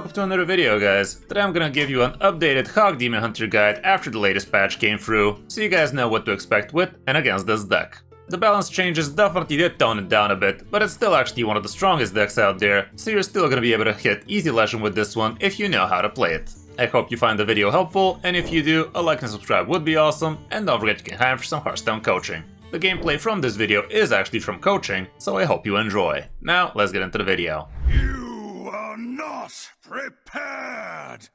welcome to another video, guys. Today I'm gonna give you an updated Hog Demon Hunter guide after the latest patch came through, so you guys know what to expect with and against this deck. The balance changes definitely did tone it down a bit, but it's still actually one of the strongest decks out there, so you're still gonna be able to hit easy legend with this one if you know how to play it. I hope you find the video helpful, and if you do, a like and subscribe would be awesome, and don't forget you can hire for some Hearthstone coaching. The gameplay from this video is actually from coaching, so I hope you enjoy. Now, let's get into the video. You are not prepared!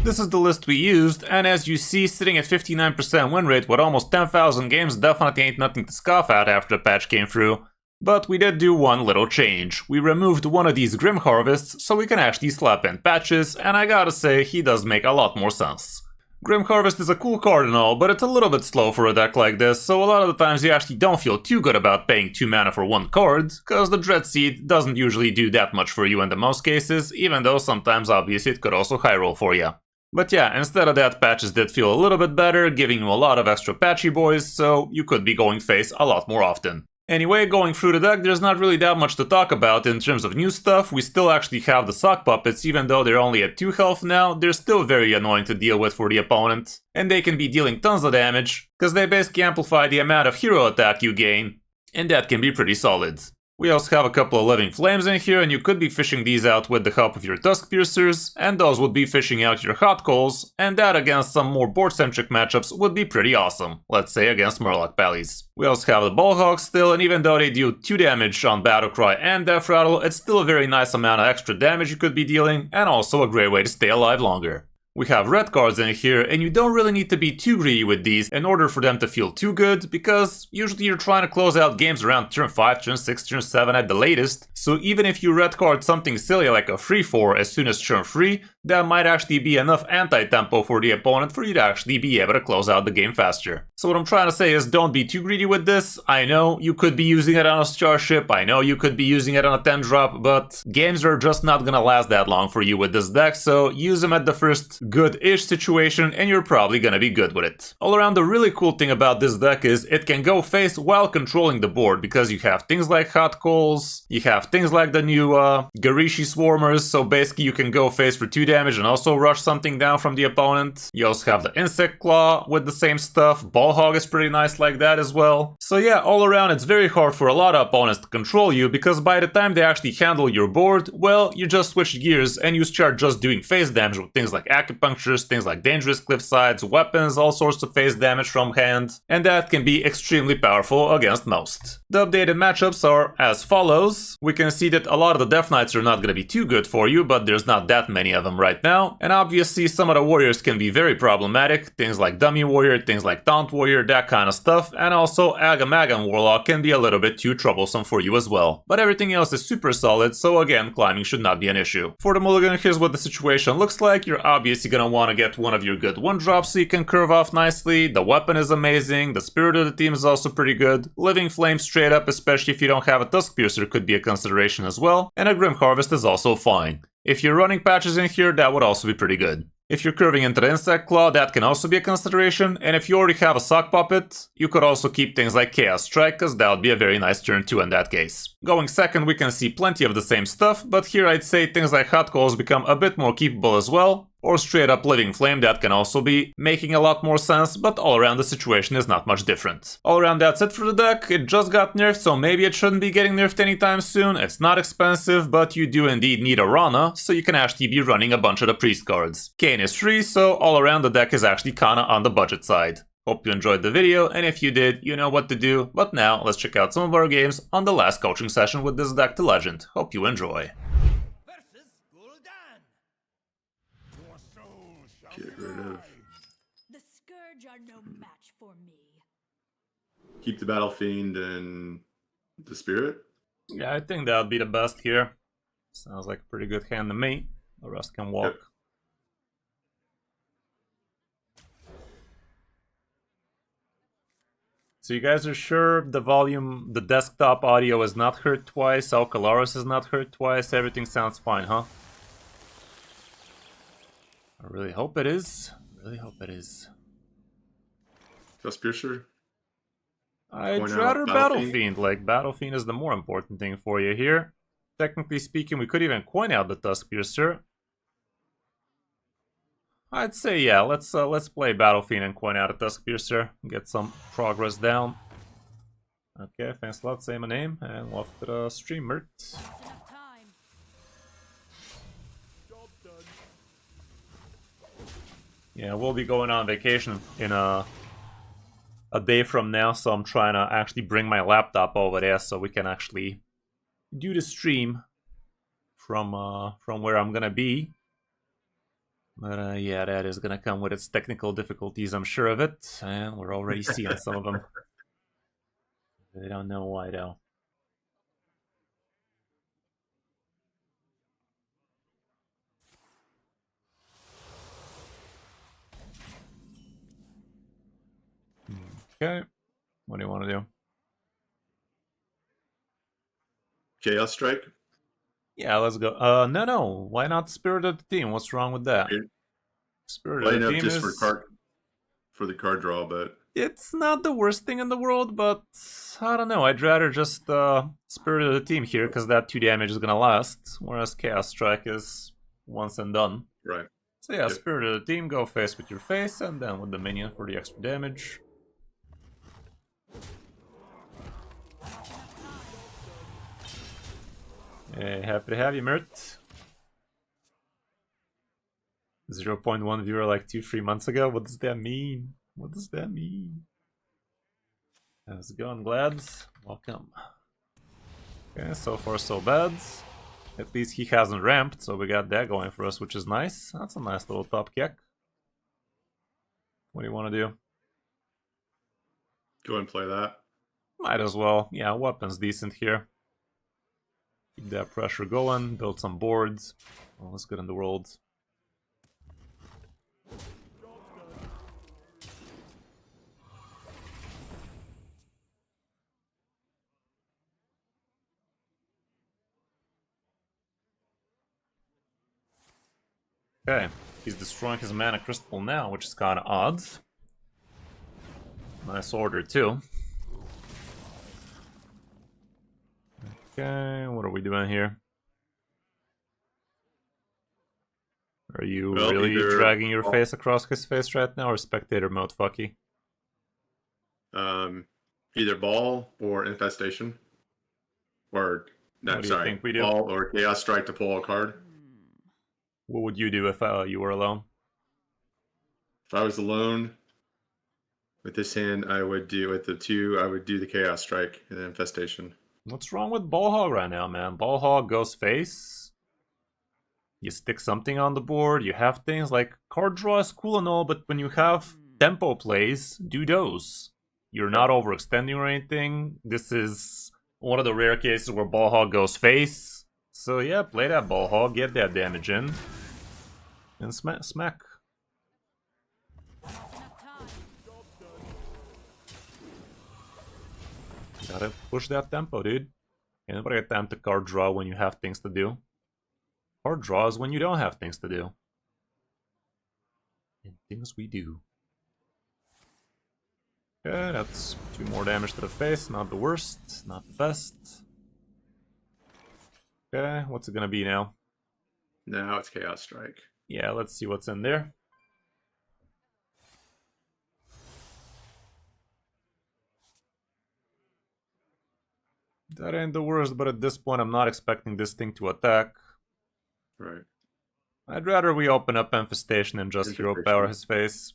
This is the list we used, and as you see, sitting at 59% win rate with almost 10,000 games definitely ain't nothing to scoff at after the patch came through. But we did do one little change. We removed one of these Grim Harvests so we can actually slap in patches, and I gotta say, he does make a lot more sense. Grim Harvest is a cool card and all, but it's a little bit slow for a deck like this, so a lot of the times you actually don't feel too good about paying 2 mana for one card, cause the Dread Seed doesn't usually do that much for you in the most cases, even though sometimes obviously it could also high roll for you. But yeah, instead of that, patches did feel a little bit better, giving you a lot of extra patchy boys, so you could be going face a lot more often. Anyway, going through the deck, there's not really that much to talk about in terms of new stuff. We still actually have the sock puppets, even though they're only at 2 health now, they're still very annoying to deal with for the opponent. And they can be dealing tons of damage, because they basically amplify the amount of hero attack you gain, and that can be pretty solid. We also have a couple of living flames in here, and you could be fishing these out with the help of your tusk piercers, and those would be fishing out your hot coals, and that against some more board-centric matchups would be pretty awesome, let's say against Murloc Pallies. We also have the Ballhogs still, and even though they do 2 damage on Battlecry and Death Rattle, it's still a very nice amount of extra damage you could be dealing, and also a great way to stay alive longer. We have red cards in here, and you don't really need to be too greedy with these in order for them to feel too good, because usually you're trying to close out games around turn 5, turn 6, turn 7 at the latest, so even if you red card something silly like a 3/4 as soon as turn 3, that might actually be enough anti-tempo for the opponent for you to actually be able to close out the game faster. So what I'm trying to say is don't be too greedy with this. I know you could be using it on a Starship, I know you could be using it on a 10-drop, but games are just not gonna last that long for you with this deck, so use them at the first good-ish situation and you're probably gonna be good with it. All around, the really cool thing about this deck is it can go face while controlling the board, because you have things like Hot Coals, you have things like the new Garishi Swarmers, so basically you can go face for 2 damage and also rush something down from the opponent. You also have the Insect Claw with the same stuff, Ballhog is pretty nice like that as well. So yeah, all around it's very hard for a lot of opponents to control you, because by the time they actually handle your board, well, you just switch gears and you start just doing face damage with things like Acupuncture, things like dangerous cliff sides, weapons, all sorts of phase damage from hand, and that can be extremely powerful against most. The updated matchups are as follows. We can see that a lot of the Death Knights are not going to be too good for you, but there's not that many of them right now, and obviously some of the warriors can be very problematic, things like Dummy Warrior, things like Taunt Warrior, that kind of stuff, and also Agam Warlock can be a little bit too troublesome for you as well. But everything else is super solid, so again, climbing should not be an issue. For the mulligan, here's what the situation looks like. You're obviously going to want to get one of your good 1-drops so you can curve off nicely. The weapon is amazing, the spirit of the team is also pretty good. Living Flame straight up, especially if you don't have a Tusk Piercer, could be a consideration as well, and a Grim Harvest is also fine. If you're running patches in here, that would also be pretty good. If you're curving into the Insect Claw, that can also be a consideration, and if you already have a Sock Puppet, you could also keep things like Chaos Strike, cause that would be a very nice turn 2 in that case. Going second, we can see plenty of the same stuff, but here I'd say things like Hot Coals become a bit more keepable as well, or straight up Living Flame, that can also be making a lot more sense, but all around the situation is not much different. All around, that's it for the deck. It just got nerfed, so maybe it shouldn't be getting nerfed anytime soon. It's not expensive, but you do indeed need a Rana, so you can actually be running a bunch of the Priest cards. Kane is free, so all around the deck is actually kinda on the budget side. Hope you enjoyed the video, and if you did, you know what to do. But now, let's check out some of our games on the last coaching session with this deck to Legend. Hope you enjoy. Get rid of. The Scourge are no match for me. Keep the Battle Fiend and the Spirit. Yeah, I think that would be the best here. Sounds like a pretty good hand to me. The rest can walk. Yep. So you guys are sure the volume, the desktop audio is not heard twice, Alcalaris is not heard twice, everything sounds fine, huh? I really hope it is. Really hope it is. Tusk Piercer. I'd Point out rather Battle Battle Fiend. Like, Battle Fiend is the more important thing for you here. Technically speaking, we could even coin out the Tusk Piercer. I'd say yeah. Let's play Battle Fiend and coin out a Tuskpiercer. Get some progress down. Okay, thanks a lot. Say my name and off to the stream, Mert. Enough time. Yeah, we'll be going on vacation in a day from now, so I'm trying to actually bring my laptop over there so we can actually do the stream from where I'm gonna be. But yeah, that is gonna come with its technical difficulties, I'm sure of it, and we're already seeing some of them. I don't know why though. Okay, what do you want to do? Chaos Strike? Yeah, let's go. No. Why not Spirit of the Team? What's wrong with that? Spirit of the Team just is... for the card draw, but... It's not the worst thing in the world, but I don't know. I'd rather just Spirit of the Team here, because that 2 damage is gonna last, whereas Chaos Strike is once and done. Right. So yeah, Spirit of the Team, go face with your face, and then with the minion for the extra damage. Hey, happy to have you, Mert. 0.1 viewer like 2-3 months ago? What does that mean? What does that mean? How's it going, Glads? Welcome. Okay, so far so bad. At least he hasn't ramped, so we got that going for us, which is nice. That's a nice little top kick. What do you want to do? Go and play that. Might as well. Yeah, weapon's decent here. Keep that pressure going, build some boards. All that's good in the world. Okay, he's destroying his mana crystal now, which is kind of odd. Nice order too. Okay, what are we doing here? Are you really dragging your face across his face right now, or spectator mode, fucky? Either ball or infestation. Or, no, sorry, think we do? ball or Chaos Strike to pull a card. What would you do if you were alone? If I was alone with this hand, I would do with the 2. I would do the Chaos Strike and the infestation. What's wrong with Ball Hog right now, man? Ball Hog goes face. You stick something on the board. You have things like card draw is cool and all, but when you have tempo plays, do those. You're not overextending or anything. This is one of the rare cases where Ball Hog goes face. So yeah, play that Ball Hog, get that damage in, and smack. Gotta push that tempo, dude. Can't nobody get time to card draw when you have things to do. Card draw is when you don't have things to do. And things we do. Okay, that's 2 more damage to the face. Not the worst, not the best. Okay, what's it gonna be now? Now it's Chaos Strike. Yeah, let's see what's in there. That ain't the worst, but at this point I'm not expecting this thing to attack. Right. I'd rather we open up Infestation and just Hero Power his face.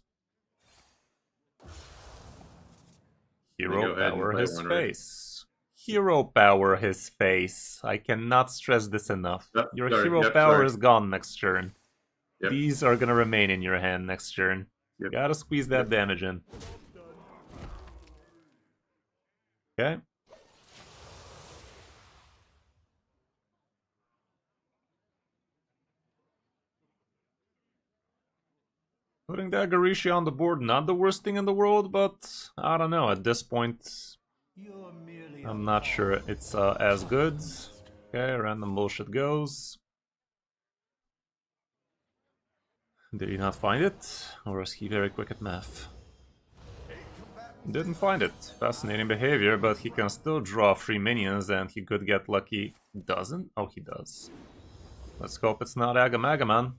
Hero Power his face. Hero Power his face. I cannot stress this enough. Your Hero Power is gone next turn. Yep. These are gonna remain in your hand next turn. Yep. Gotta squeeze that damage in. Okay. Putting that Garishi on the board, not the worst thing in the world, but I don't know, at this point, I'm not sure it's as good. Okay, random bullshit goes. Did he not find it? Or is he very quick at math? Didn't find it. Fascinating behavior, but he can still draw 3 minions and he could get lucky. Doesn't? Oh, he does. Let's hope it's not Agamagamon.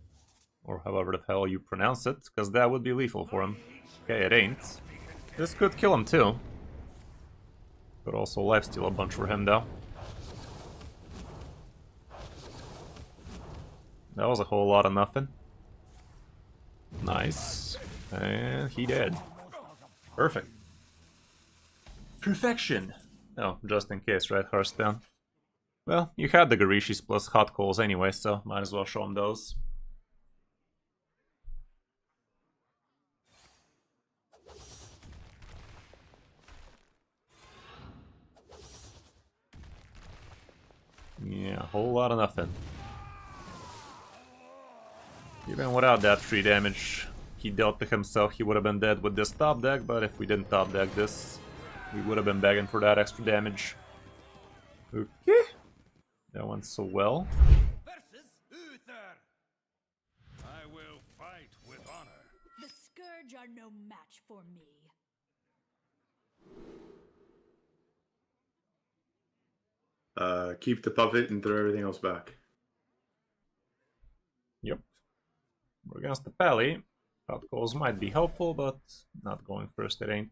Or however the hell you pronounce it, because that would be lethal for him. Okay, it ain't. This could kill him too. Could also lifesteal a bunch for him though. That was a whole lot of nothing. Nice. And he dead. Perfect. Perfection! Oh, just in case, right, Hearthstone? Well, you had the Garishis plus hot coals anyway, so might as well show him those. Yeah, a whole lot of nothing. Even without that 3 damage he dealt to himself, he would have been dead with this top deck, but if we didn't top deck this, we would have been begging for that extra damage. Okay. That went so well. Versus Uther. I will fight with honor. The Scourge are no match for me. Keep the puppet and throw everything else back. Yep. We're against the Pally. Hot calls might be helpful, but not going first, it ain't.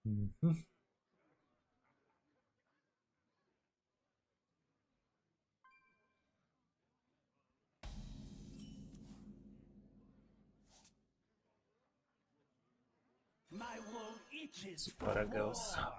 Mm-hmm. My wool itches See for how that goes. war.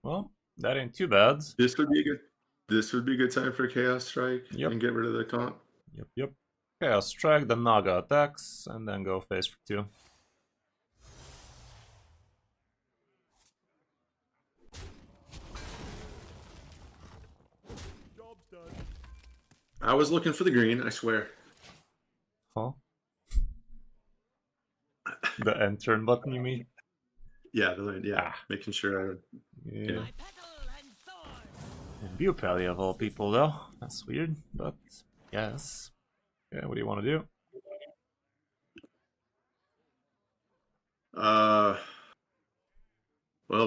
Well, that ain't too bad. This would be a good. This would be a good time for Chaos Strike Yep. and get rid of the comp. Yep. Okay, I'll strike, the Naga attacks, and then go face for 2. I was looking for the green, I swear. Huh? The end turn button, you mean? Yeah, the land. Yeah, Ah. making sure. Yeah. My petal and sword. Bupally of all people, though. That's weird, but yes. Yeah, what do you want to do? Well,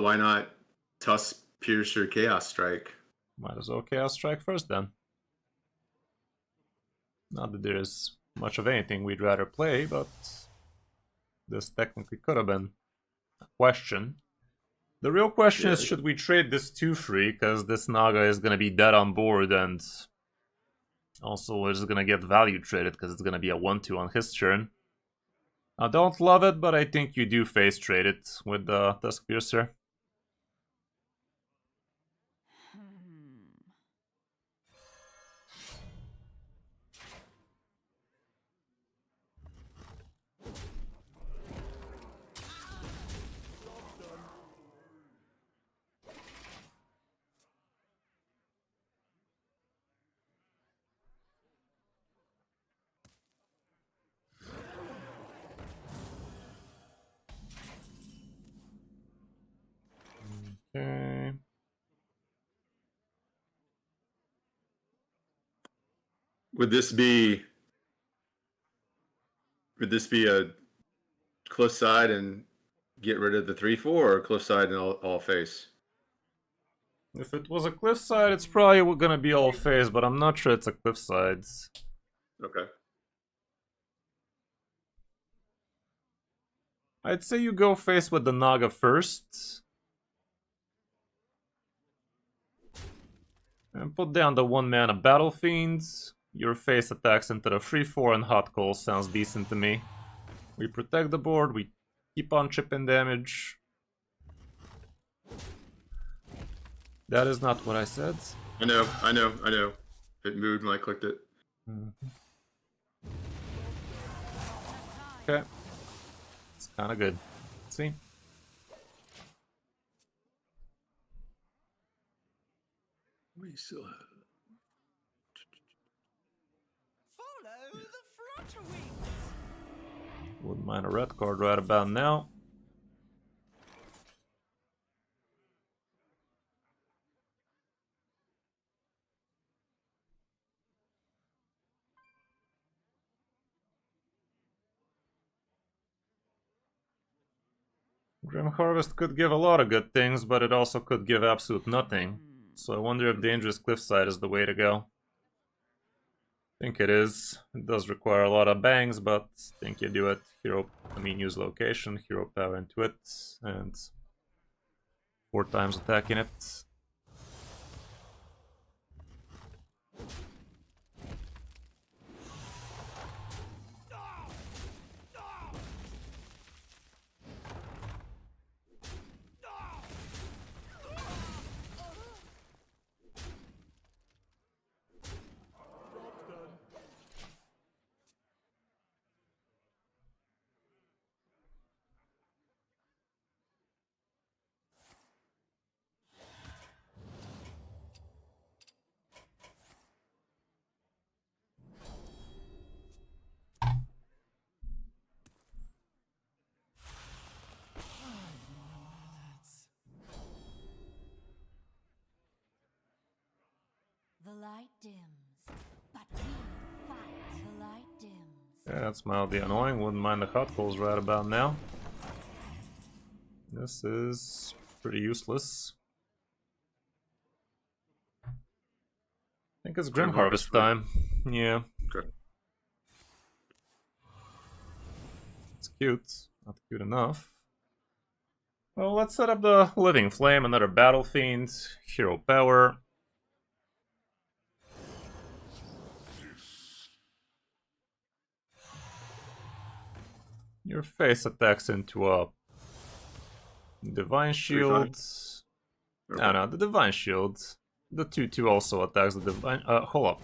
why not Tusk Piercer Chaos Strike? Might as well Chaos Strike first, then. Not that there's much of anything we'd rather play, but this technically could have been a question. The real question is, should we trade this 2-free, because this Naga is going to be dead on board, and also is going to get value traded, because it's going to be a 1-2 on his turn. I don't love it, but I think you do face trade it with the Tusk Piercer. Okay. Would this be a cliffside and get rid of the 3/4, or cliffside and all face? If it was a cliffside, it's probably gonna be all phase, but I'm not sure it's a cliffside. Okay. I'd say you go face with the Naga first. And put down the 1-mana Battle Fiends. Your face attacks into the 3-4 and hot coals sounds decent to me. We protect the board, we keep on chipping damage. That is not what I said. I know. It moved when I clicked it. Okay. It's kind of good. See? We still have. Follow the flutter wings. Wouldn't mind a red card right about now. Grim Harvest could give a lot of good things, but it also could give absolute nothing. So I wonder if Dangerous Cliffside is the way to go. I think it is. It does require a lot of bangs, but I think you do it. Use location, hero power into it, and 4 times attacking it. The light dims, but we fight. The light dims. Yeah, that's mildly annoying. Wouldn't mind the hot coals right about now. This is pretty useless. I think it's Grim Harvest time. Yeah. Okay. It's cute. Not cute enough. Well, let's set up the Living Flame, another Battle Fiend, Hero Power. Your face attacks into a Divine Shield. No, the Divine Shield. The 2/2 also attacks the Divine. Hold up.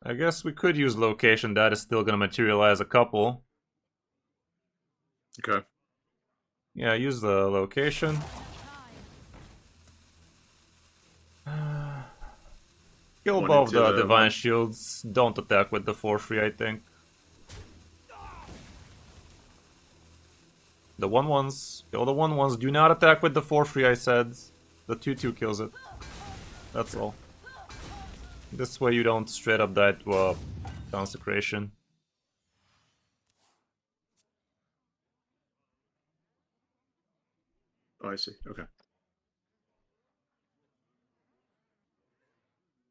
I guess we could use location. That is still gonna materialize a couple. Okay. Yeah, use the location. Kill both the Divine Shields. Don't attack with the 4/3, I think. The 1/1s. Kill the 1/1s. Do not attack with the 4/3, I said. The 2/2 kills it. That's all. This way you don't straight up die to a Consecration. Oh, I see. Okay.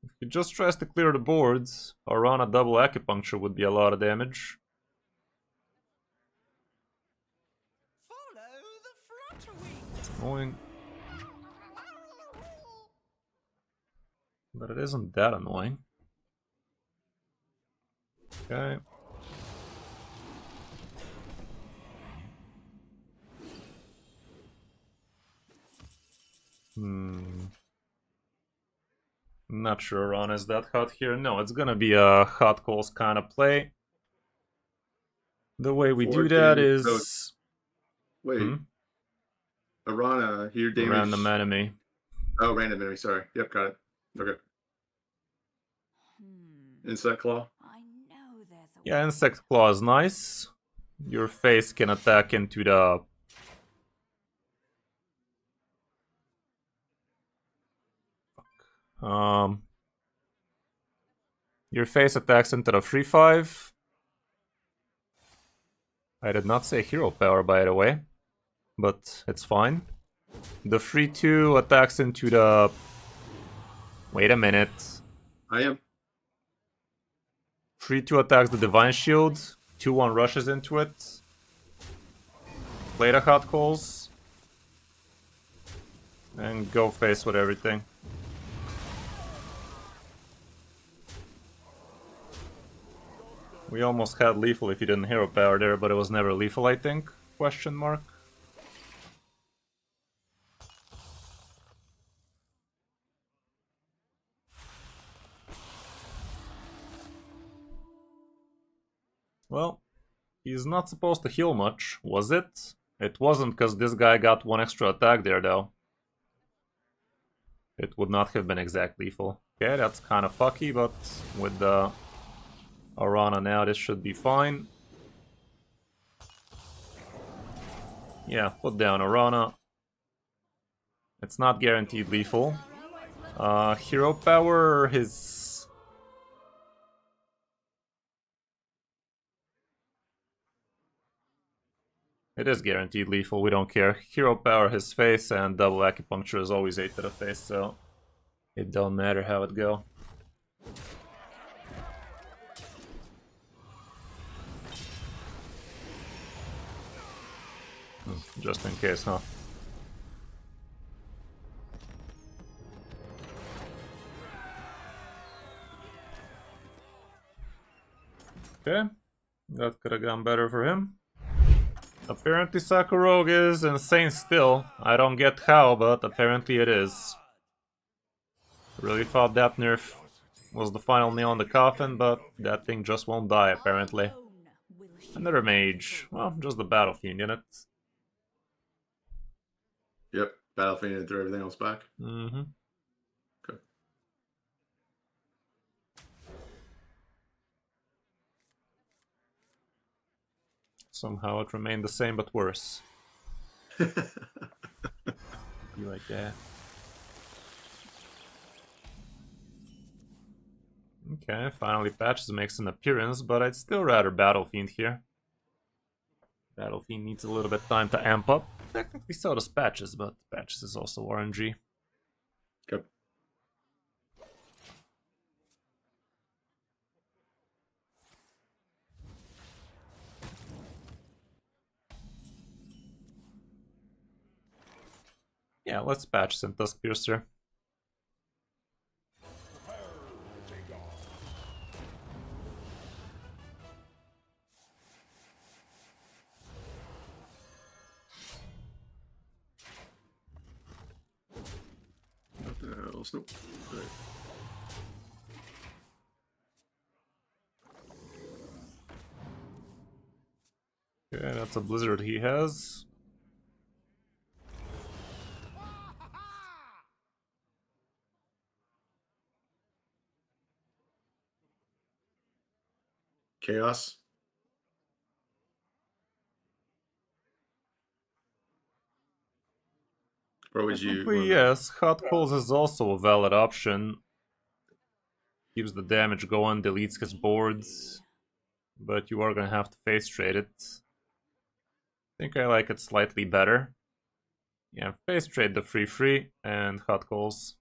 If he just tries to clear the boards, around a double acupuncture would be a lot of damage. Follow the flutter wings. It's annoying. But it isn't that annoying. Okay. Not sure Ron is that hot here. No, it's gonna be a hot calls kind of play. The way we do that is... Wait. Arana, here damage... Random enemy. Oh, random enemy, sorry. Yep, got it. Okay. Insect Claw? I know there's a Yeah, Insect Claw is nice. Your face can attack into the... Your face attacks into the 3/5. I did not say hero power, by the way, but it's fine. The 3/2 attacks into the... Wait a minute. I am. 3/2 attacks the Divine Shield. 2-1 rushes into it. Play the hot coals. And go face with everything. We almost had lethal if you didn't hero power there, but it was never lethal, I think? Question mark. Well, he's not supposed to heal much, was it? It wasn't, because this guy got 1 extra attack there, though. It would not have been exact lethal. Okay, that's kind of fucky, but with the Arana now, this should be fine. Yeah, put down Arana. It's not guaranteed lethal. Hero power, his... It is guaranteed lethal, we don't care. Hero power, his face, and double acupuncture is always 8 to the face, so it don't matter how it go. Just in case, huh? Okay, that could have gone better for him. Apparently Sakurog is insane still. I don't get how, but apparently it is. Really thought that nerf was the final nail in the coffin, but that thing just won't die apparently. Another mage. Well, just the Battle Fiend in it. Yep, Battle Fiend and throw everything else back. Mm-hmm. Okay. Somehow it remained the same but worse. Be like that. Okay, finally Patches makes an appearance, but I'd still rather Battle Fiend here. Battle Fiend needs a little bit time to amp up. Technically so does Patches, but Patches is also RNG. Yep. Yeah, let's patch Synthos Piercer. Nothing else. Nope. Right. Okay, that's a blizzard he has. Chaos. Or would you? Technically, yes, Hot Coals is also a valid option. Keeps the damage going, deletes his boards. But you are gonna have to face trade it. I think I like it slightly better. Yeah, face trade the free and Hot Coals.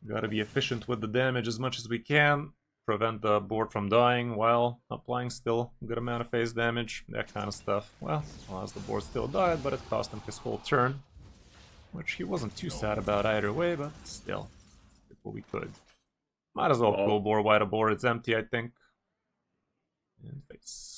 Gotta be efficient with the damage as much as we can. Prevent the board from dying while applying still a good amount of phase damage. That kind of stuff. Well, as the board still died, but it cost him his whole turn. Which he wasn't too sad about either way, but still. Did what we could. Might as well go board while the board is empty, I think. And face.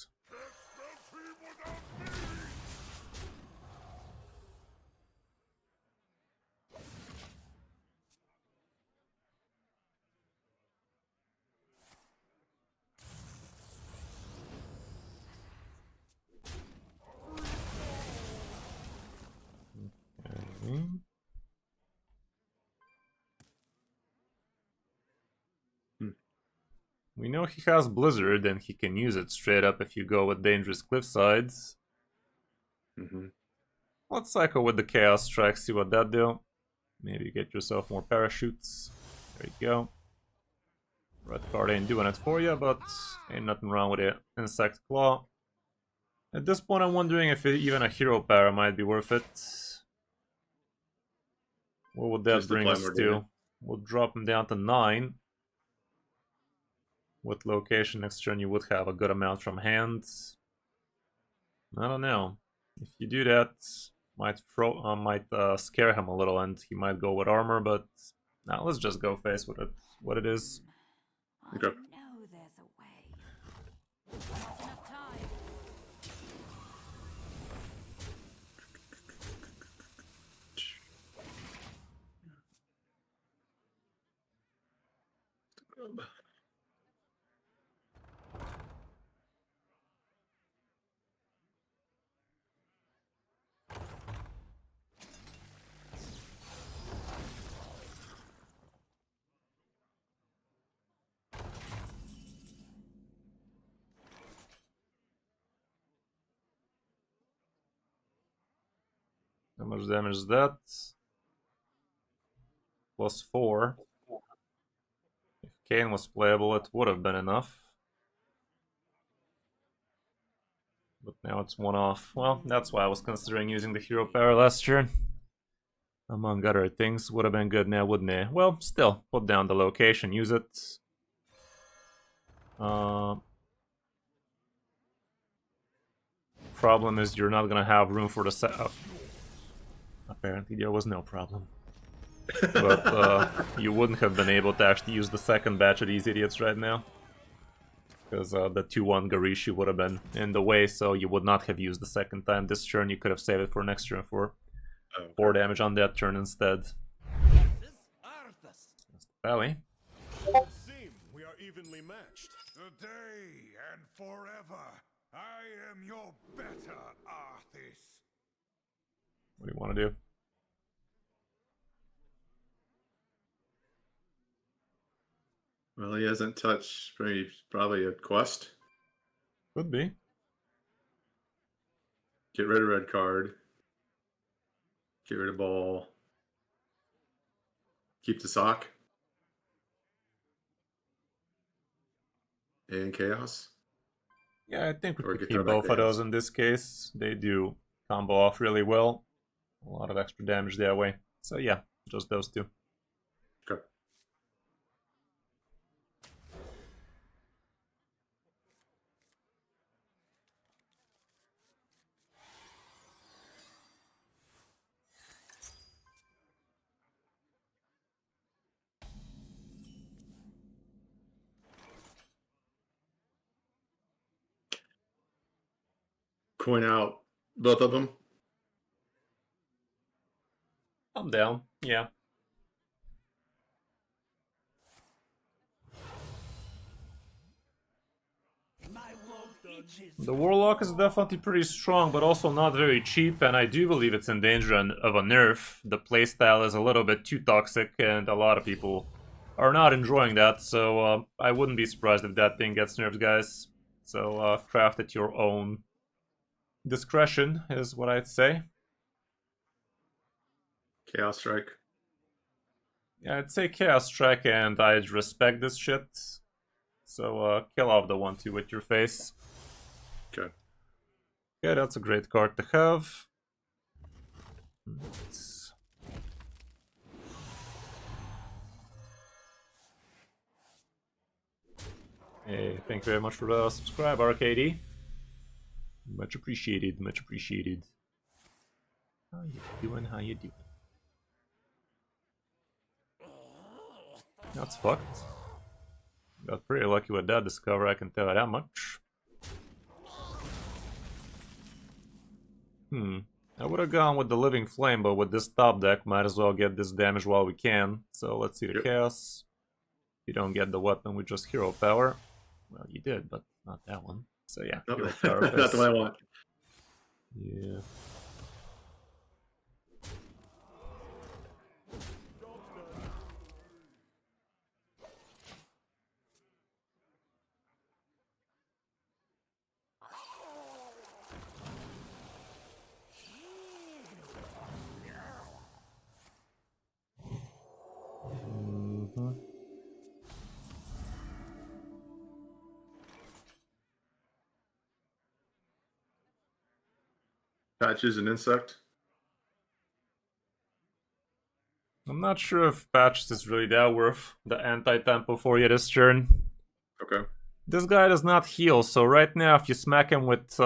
We know he has Blizzard, and he can use it straight up if you go with Dangerous Cliffsides. Let's cycle with the Chaos Strike, see what that do. Maybe get yourself more parachutes. There you go. Red card ain't doing it for you, but ain't nothing wrong with it. Insect Claw. At this point, I'm wondering if even a hero power might be worth it. What would that Just bring apply us more to? damage. We'll drop him down to 9. With location next turn, you would have a good amount from hand. I don't know. If you do that, might scare him a little, and he might go with armor. But now let's just go face with it. What it is. Okay. I know there's a way. Not enough time. How much damage is that? +4. If Kane was playable, it would have been enough. But now it's 1 off. Well, that's why I was considering using the hero power last turn. Among other things, would have been good now, wouldn't it? Well, still, put down the location, use it. Problem is you're not gonna have room for the set. Apparently there was no problem. But you wouldn't have been able to actually use the second batch of these idiots right now. Because the 2-1 Garishi would have been in the way, so you would not have used the second time this turn. You could have saved it for next turn for 4 damage on that turn instead. That's the Valley. It seems we are evenly matched. Today and forever, I am your better Arthas. What do you want to do? Well, he hasn't touched probably a quest. Could be. Get rid of red card. Get rid of ball. Keep the sock. And chaos. Yeah, I think we Or could get keep thrown back both of chaos. those in this case. They do combo off really well. A lot of extra damage that way. So yeah, just those two. Okay. Coin out both of them. I'm down, yeah. My wound itches. The Warlock is definitely pretty strong, but also not very cheap, and I do believe it's in danger of a nerf. The playstyle is a little bit too toxic, and a lot of people are not enjoying that, so I wouldn't be surprised if that thing gets nerfed, guys. So craft at your own discretion, is what I'd say. Chaos Strike. Yeah, I'd say Chaos Strike, and I'd respect this shit. So kill off the 1-2 with your face. Okay. Yeah, that's a great card to have. Hey, thank you very much for the subscribe, RKD. Much appreciated, much appreciated. How you doing, how you doing? That's fucked. Got pretty lucky with that discover, I can tell you that much. I would have gone with the Living Flame, but with this top deck, might as well get this damage while we can. So let's see the Yep. chaos. You don't get the weapon with just hero power. Well, you did, but not that one. So yeah, Nope. hero power. Not the one I want. Yeah. Patches and insect. I'm not sure if Patches is really that worth the anti-tempo for you this turn. Okay. This guy does not heal, so right now if you smack him with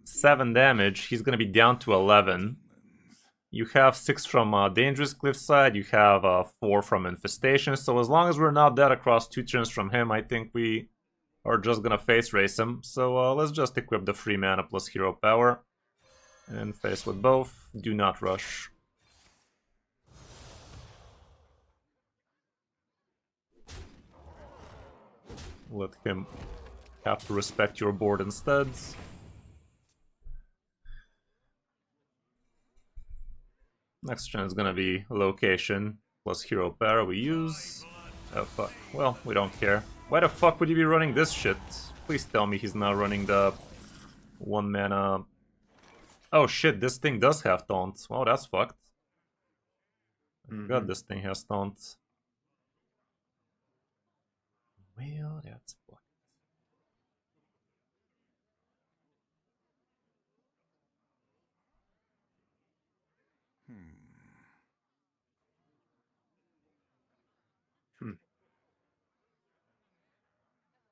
7 damage, he's gonna be down to 11. You have 6 from Dangerous Cliffside, you have 4 from Infestation, so as long as we're not dead across 2 turns from him, I think we are just gonna face race him. So let's just equip the free mana plus hero power. And face with both, do not rush. Let him have to respect your board instead. Next turn is gonna be location plus hero power we use. Oh fuck, well, we don't care. Why the fuck would you be running this shit? Please tell me he's not running the 1 mana... Oh shit, this thing does have taunt. Wow, that's fucked. I forgot this thing has taunt. Well, that's fucked.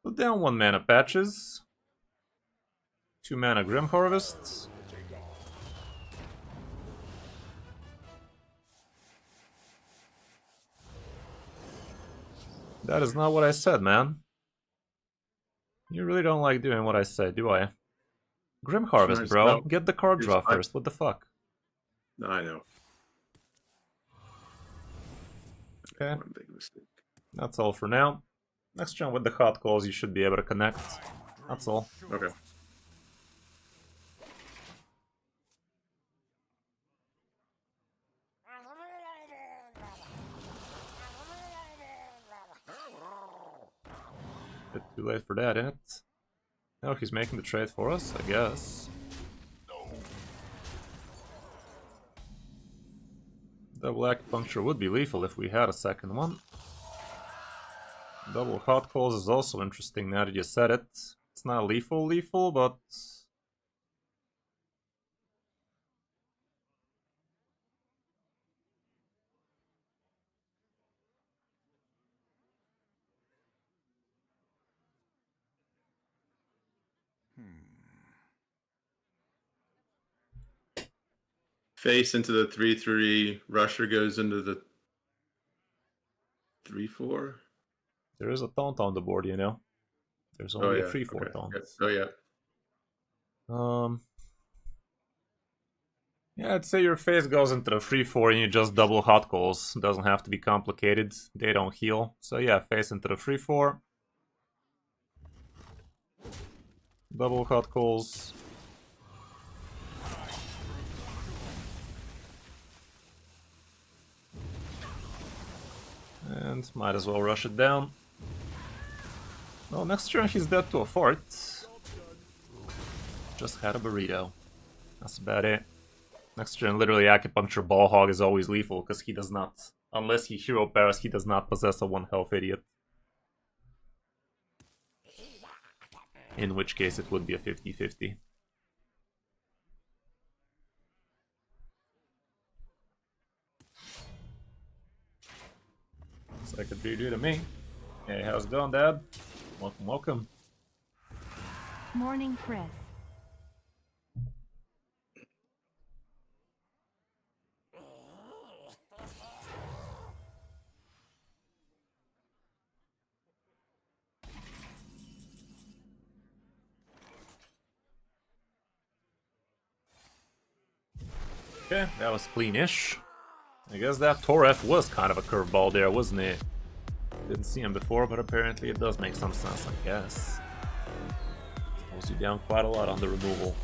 Put down 1 mana Patches. 2 mana Grim Harvest. That is not what I said, man. You really don't like doing what I say, do I? Grim Harvest, bro. Get the card draw first. What the fuck? No, I know. Okay. One big mistake. That's all for now. Next turn with the hot calls, you should be able to connect. That's all. Okay. Bit too late for that, isn't it? Oh, he's making the trade for us, I guess. Double Acupuncture would be lethal if we had a second one. Double Hot Calls is also interesting now that you said it. It's not lethal, but... Face into the 3/3. Rusher goes into the 3/4. There is a taunt on the board, you know. There's only a 3/4 okay. taunt. Yes. Oh yeah. Yeah, I'd say your face goes into the 3/4 and you just double hot calls. Doesn't have to be complicated. They don't heal. So yeah, face into the 3/4. Double hot calls. And might as well rush it down. Well, next turn he's dead to a fort. Just had a burrito. That's about it. Next turn, literally Acupuncture Ball Hog is always lethal because he does not, unless he hero pairs, he does not possess a 1 health idiot. In which case it would be a 50-50. Looks like a 3-2 to me. Hey, how's it going, Dad? Welcome, welcome. Morning, Kris. Okay, that was cleanish. I guess that Toref was kind of a curveball there, wasn't it? Didn't see him before, but apparently it does make some sense, I guess. Pulls you down quite a lot on the removal.